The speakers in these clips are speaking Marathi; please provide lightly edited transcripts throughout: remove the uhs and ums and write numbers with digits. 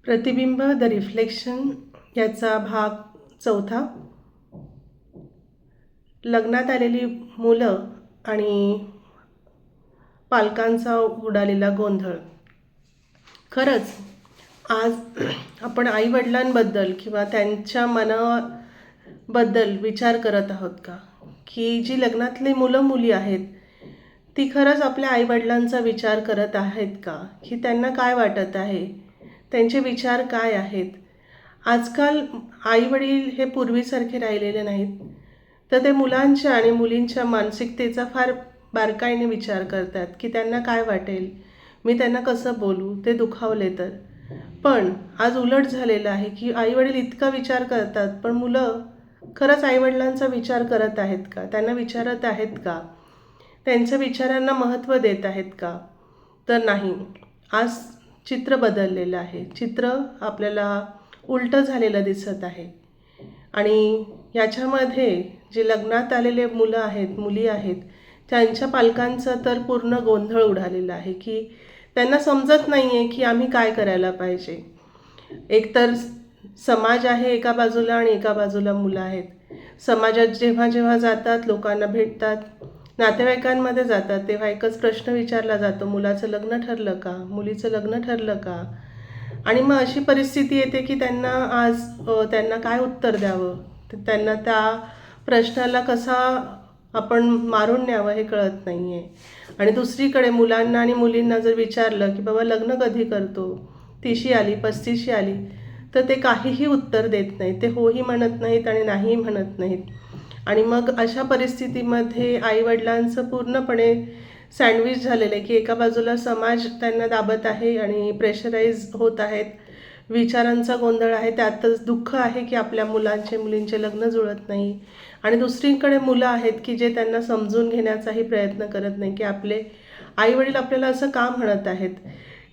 प्रतिबिंब द रिफ्लेक्शन याचा भाग चौथा. लग्नात आलेली मुलं आणि पालकांचा उडालेला गोंधळ. खरंच आज आपण आईवडिलांबद्दल किंवा त्यांच्या मनाबद्दल विचार करत आहोत का, की जी लग्नातली मुलं मुली आहेत ती खरंच आपल्या आईवडिलांचा विचार करत आहेत का, की त्यांना काय वाटत आहे, त्यांचे विचार काय आहेत. आजकाल आईवडील हे पूर्वीसारखे राहिलेले नाहीत, तर ते मुलांच्या आणि मुलींच्या मानसिकतेचा फार बारकाईने विचार करतात, की त्यांना काय वाटेल, मी त्यांना कसं बोलू, ते दुखावले तर. पण आज उलट झालेलं आहे, की आईवडील इतका विचार करतात, पण मुलं खरंच आईवडिलांचा विचार करत आहेत का, त्यांना विचारत आहेत का, त्यांच्या विचारांना महत्त्व देत आहेत का, तर नाही. आज चित्र बदललेलं आहे. चित्र आपल्याला उलटं झालेलं दिसत आहे. आणि याच्यामध्ये जे लग्नात आलेले मुलं आहेत, मुली आहेत, त्यांच्या पालकांचा तर पूर्ण गोंधळ उडालेला आहे, की त्यांना समजत नाही आहे की आम्ही काय करायला पाहिजे. एकतर समाज आहे एका बाजूला आणि एका बाजूला मुलं आहेत. समाजात जेव्हा जेव्हा जातात, लोकांना भेटतात, नातेवाईकांमध्ये जातात, तेव्हा एकच प्रश्न विचारला जातो, मुलाचं लग्न ठरलं का, मुलीचं लग्न ठरलं का. आणि मग अशी परिस्थिती येते की त्यांना आज त्यांना काय उत्तर द्यावं, त्यांना त्या प्रश्नाला कसा आपण मारून न्यावं हे कळत नाही आहे. आणि दुसरीकडे मुलांना आणि मुलींना जर विचारलं की बाबा लग्न कधी करतो, 30शी आली, 35शी आली, तर ते काहीही उत्तर देत नाहीत. ते होही म्हणत नाहीत आणि नाहीही म्हणत नाहीत. आणि मग अशा परिस्थितीमध्ये आईवडिलांचं पूर्णपणे सँडविच झालेलं आहे, की एका बाजूला समाज त्यांना दाबत आहे आणि प्रेशराईज होत आहेत, विचारांचा गोंधळ आहे, त्यातच दुःख आहे की आपल्या मुलांचे मुलींचे लग्न जुळत नाही. आणि दुसरीकडे मुलं आहेत की जे त्यांना समजून घेण्याचाही प्रयत्न करत नाही, की आपले आईवडील आपल्याला असं का म्हणत आहेत.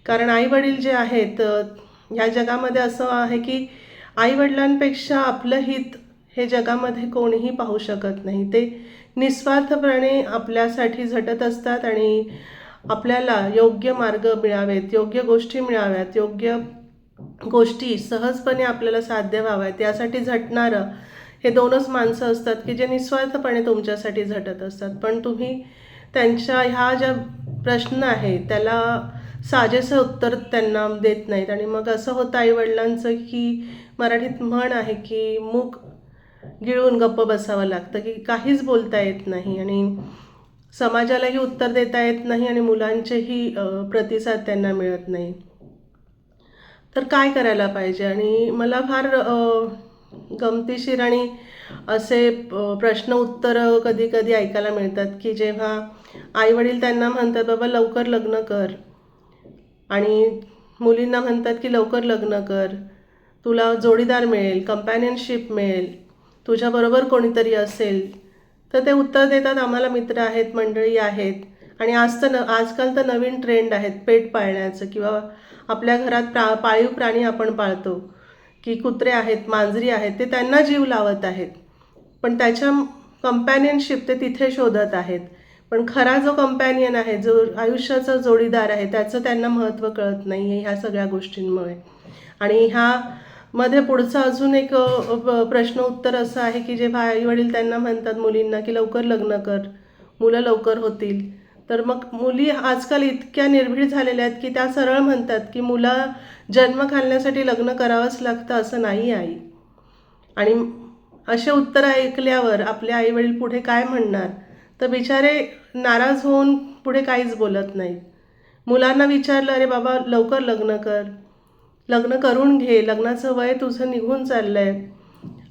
कारण आईवडील जे आहेत, ह्या जगामध्ये असं आहे की आईवडिलांपेक्षा आपलं हित हे जगामध्ये कोणीही पाहू शकत नाही. ते निस्वार्थपणे आपल्यासाठी झटत असतात आणि आपल्याला योग्य मार्ग मिळावेत, योग्य गोष्टी मिळाव्यात, योग्य गोष्टी सहजपणे आपल्याला साध्य व्हाव्यात यासाठी झटणारं हे दोनच माणसं असतात, की जे निस्वार्थपणे तुमच्यासाठी झटत असतात. पण तुम्ही त्यांच्या ह्या ज्या प्रश्न आहे त्याला साजेसं उत्तर त्यांना देत नाहीत. आणि मग असं होतं आईवडिलांचं, की मराठीत म्हण आहे की मूग गिळून गप्प बसावं लागतं, की काहीच बोलता येत नाही आणि समाजालाही उत्तर देता येत नाही आणि मुलांचेही प्रतिसाद त्यांना मिळत नाही. तर काय करायला पाहिजे. आणि मला फार गमतीशीर आणि असे प्रश्न उत्तरं कधी कधी ऐकायला मिळतात, की जेव्हा आईवडील त्यांना म्हणतात बाबा लवकर लग्न कर, आणि मुलींना म्हणतात की लवकर लग्न कर, तुला जोडीदार मिळेल, कंपॅनियनशिप मिळेल, तुझ्याबरोबर कोणीतरी असेल, तर ते उत्तर देतात आम्हाला मित्र आहेत, मंडळी आहेत. आणि आजकाल तर नवीन ट्रेंड आहेत पेट पाळण्याचं, किंवा आपल्या घरात पाळीव प्राणी आपण पाळतो, की कुत्रे आहेत, मांजरी आहेत, ते त्यांना जीव लावत आहेत. पण त्याच्या कंपॅनियनशिप ते तिथे शोधत आहेत. पण खरा जो कंपॅनियन आहे, जो आयुष्याचा जोडीदार आहे, त्याचं त्यांना महत्त्व कळत नाही आहे ह्या सगळ्या गोष्टींमुळे. आणि ह्यामध्ये पुढचं अजून एक प्रश्न उत्तर असं आहे, की जेव्हा आईवडील त्यांना म्हणतात मुलींना की लवकर लग्न कर, मुलं लवकर होतील, तर मग मुली आजकाल इतक्या निर्भीड झालेल्या आहेत की त्या सरळ म्हणतात की मुलं जन्म घालण्यासाठी लग्न करावंच लागतं असं नाही आई. आणि असे उत्तर ऐकल्यावर आपले आईवडील पुढे काय म्हणणार, तर बिचारे नाराज होऊन पुढे काहीच बोलत नाहीत. मुलांना विचारलं, अरे बाबा लवकर लग्न कर, लग्न करून घे, लग्नाचं वय तुझं निघून चाललं आहे,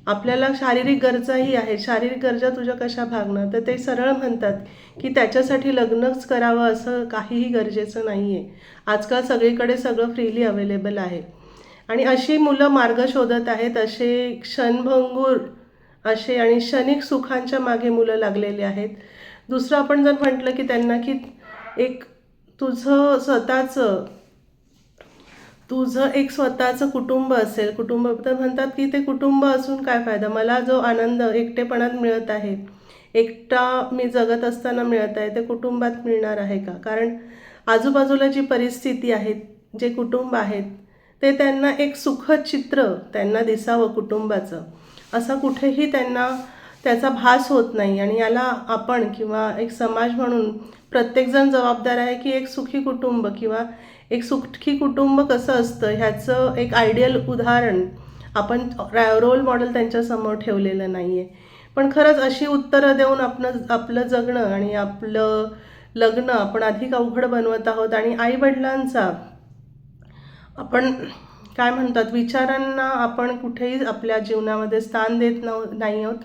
आपल्याला शारीरिक गरजाही आहेत, शारीरिक गरजा तुझ्या कशा भागणार, तर ते सरळ म्हणतात की त्याच्यासाठी लग्नच करावं असं काहीही गरजेचं नाही आहे. आजकाल सगळीकडे सगळं फ्रीली अवेलेबल आहे. आणि अशी मुलं मार्ग शोधत आहेत, असे क्षणभंगूर असे आणि क्षणिक सुखांच्या मागे मुलं लागलेली आहेत. दुसरं आपण जर म्हटलं की त्यांना की एक तुझं एक स्वतःचं कुटुंब असेल, कुटुंब तर म्हणतात की ते कुटुंब असून काय फायदा, मला जो आनंद एकटेपणात मिळत आहे, एकटा मी जगत असताना मिळत आहे, ते कुटुंबात मिळणार आहे का. कारण आजूबाजूला जी परिस्थिती आहे, जे कुटुंब आहेत, ते त्यांना एक सुखद चित्र त्यांना दिसावं कुटुंबाचं, असा कुठेही त्यांना त्याचा भास होत नाही. आणि याला आपण किंवा एक समाज म्हणून प्रत्येकजण जबाबदार आहे की एक सुखी कुटुंब किंवा एक सुखी कुटुंब कसं असतं ह्याचं एक आयडियल उदाहरण आपण रोल मॉडेल त्यांच्यासमोर ठेवलेलं नाही आहे. पण खरंच अशी उत्तरं देऊन आपलं जगणं आणि आपलं लग्न आपण अधिक अवघड बनवत आहोत. आणि आईवडिलांचा आपण काय म्हणतात विचारांना आपण कुठेही आपल्या जीवनामध्ये स्थान देत नाही आहोत.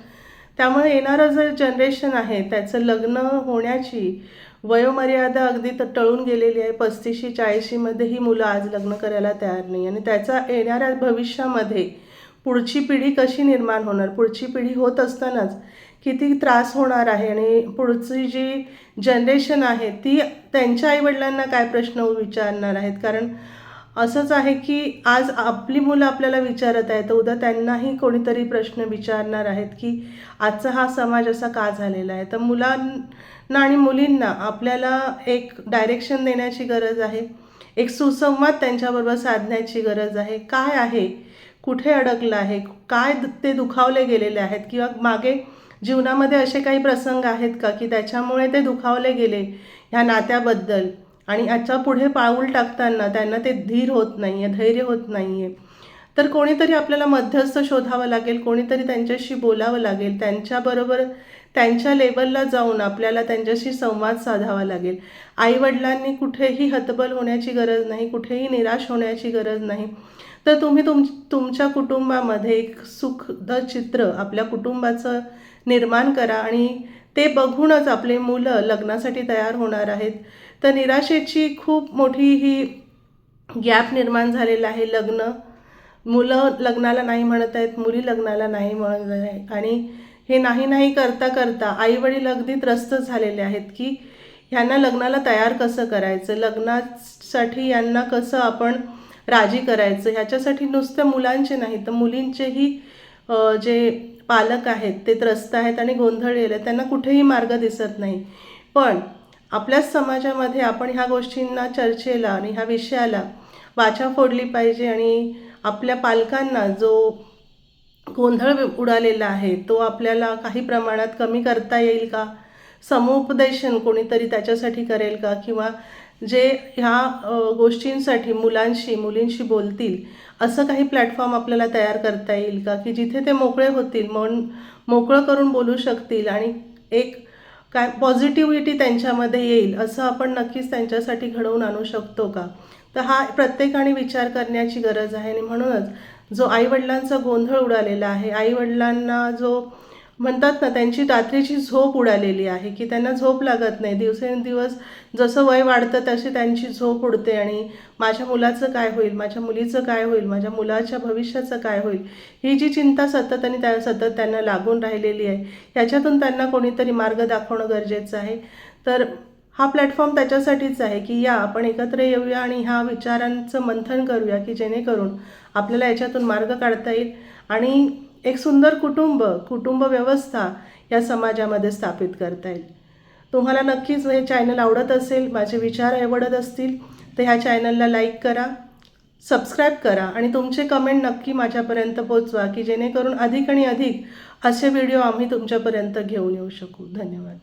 त्यामुळे येणारं जे जनरेशन आहे त्याचं लग्न होण्याची वयोमर्यादा अगदी टळून गेलेली आहे. 35-40मध्ये ही मुलं आज लग्न करायला तयार नाही. आणि त्याचा येणाऱ्या भविष्यामध्ये पुढची पिढी कशी निर्माण होणार, पुढची पिढी होत असतानाच किती त्रास होणार आहे. आणि पुढची जी जनरेशन आहे ती त्यांच्या आईवडिलांना काय प्रश्न विचारणार आहेत. कारण असंच आहे की आज आपली मुलं आपल्याला विचारत आहेत तर उद्या त्यांनाही कोणीतरी प्रश्न विचारणार आहेत की आजचा हा समाज असा का झालेला आहे. तर मुलांना आणि मुलींना आपल्याला एक डायरेक्शन देण्याची गरज आहे, एक सुसंवाद त्यांच्याबरोबर साधण्याची गरज आहे. काय आहे, कुठे अडकलं आहे, काय ते दुखावले गेलेले आहेत किंवा मागे जीवनामध्ये असे काही प्रसंग आहेत का की त्याच्यामुळे ते दुखावले गेले ह्या नात्याबद्दल आणि आजच्या पुढे पाऊल टाकताना त्यांना ते धीर होत नाही आहे, धैर्य होत नाही आहे. तर कोणीतरी आपल्याला मध्यस्थ शोधावं लागेल, कोणीतरी त्यांच्याशी बोलावं लागेल, त्यांच्याबरोबर त्यांच्या लेवलला जाऊन आपल्याला त्यांच्याशी संवाद साधावा लागेल. आईवडिलांनी कुठेही हतबल होण्याची गरज नाही, कुठेही निराश होण्याची गरज नाही. तर तुम्ही तुमच्या कुटुंबामध्ये एक सुखद चित्र आपल्या कुटुंबाचं निर्माण करा आणि ते बघूनच आपले मुलं लग्नासाठी तयार होणार आहेत. तर निराशेची खूप मोठी ही गॅप निर्माण झालेला आहे. मुलं लग्नाला नाही म्हणत आहेत, मुली लग्नाला नाही म्हणत आहे. आणि हे नाही करता करता आईवडील अगदी त्रस्त झालेले आहेत की ह्यांना लग्नाला तयार कसं करायचं, लग्नासाठी यांना कसं आपण राजी करायचं. ह्याच्यासाठी नुसतं मुलांचे नाही तर मुलींचेही जे पालक आहेत ते त्रस्त आहेत आणि गोंधळलेले, त्यांना कुठेही मार्ग दिसत नाही. पण आपल्याच समाजामध्ये आपण ह्या गोष्टींना चर्चेला आणि ह्या विषयाला वाचा फोडली पाहिजे. आणि आपल्या पालकांना जो गोंधळ उडालेला आहे तो आपल्याला काही प्रमाणात कमी करता येईल का, समुपदेशन कोणीतरी त्याच्यासाठी करेल का, किंवा जे ह्या गोष्टींसाठी मुलींशी बोलतील असं काही प्लॅटफॉर्म आपल्याला तयार करता येईल का की जिथे ते मोकळे होतील, मन मोकळं करून बोलू शकतील आणि एक काय पॉझिटिव्हिटी त्यांच्यामध्ये येईल असं आपण नक्कीच त्यांच्यासाठी घडवून आणू शकतो का. तर हा प्रत्येकाने विचार करण्याची गरज आहे. आणि म्हणूनच जो आईवडिलांचा गोंधळ उडालेला आहे, आईवडिलांना जो म्हणतात ना त्यांची रात्रीची झोप उडालेली आहे की त्यांना झोप लागत नाही, दिवसेंदिवस जसं वय वाढतं तशी त्यांची झोप उडते. आणि माझ्या मुलाचं काय होईल, माझ्या मुलीचं काय होईल, माझ्या मुलाच्या भविष्याचं काय होईल, ही जी चिंता सतत त्यांना लागून राहिलेली आहे. याच्यातून त्यांना कोणीतरी मार्ग दाखवणं गरजेचं आहे. तर हा प्लॅटफॉर्म त्याच्यासाठीच आहे की या आपण एकत्र येऊया आणि ह्या विचारांचं मंथन करूया की जेणेकरून आपल्याला याच्यातून मार्ग काढता येईल आणि एक सुंदर कुटुंब व्यवस्था या समाजामध्ये स्थापित करता येईल. तुम्हाला नक्कीच हे चॅनल आवडत असेल, माझे विचार आवडत असतील तर ह्या चॅनलला लाईक करा, सबस्क्राईब करा आणि तुमचे कमेंट नक्की माझ्यापर्यंत पोचवा की जेणेकरून अधिक आणि अधिक असे व्हिडिओ आम्ही तुमच्यापर्यंत घेऊन येऊ शकू. धन्यवाद.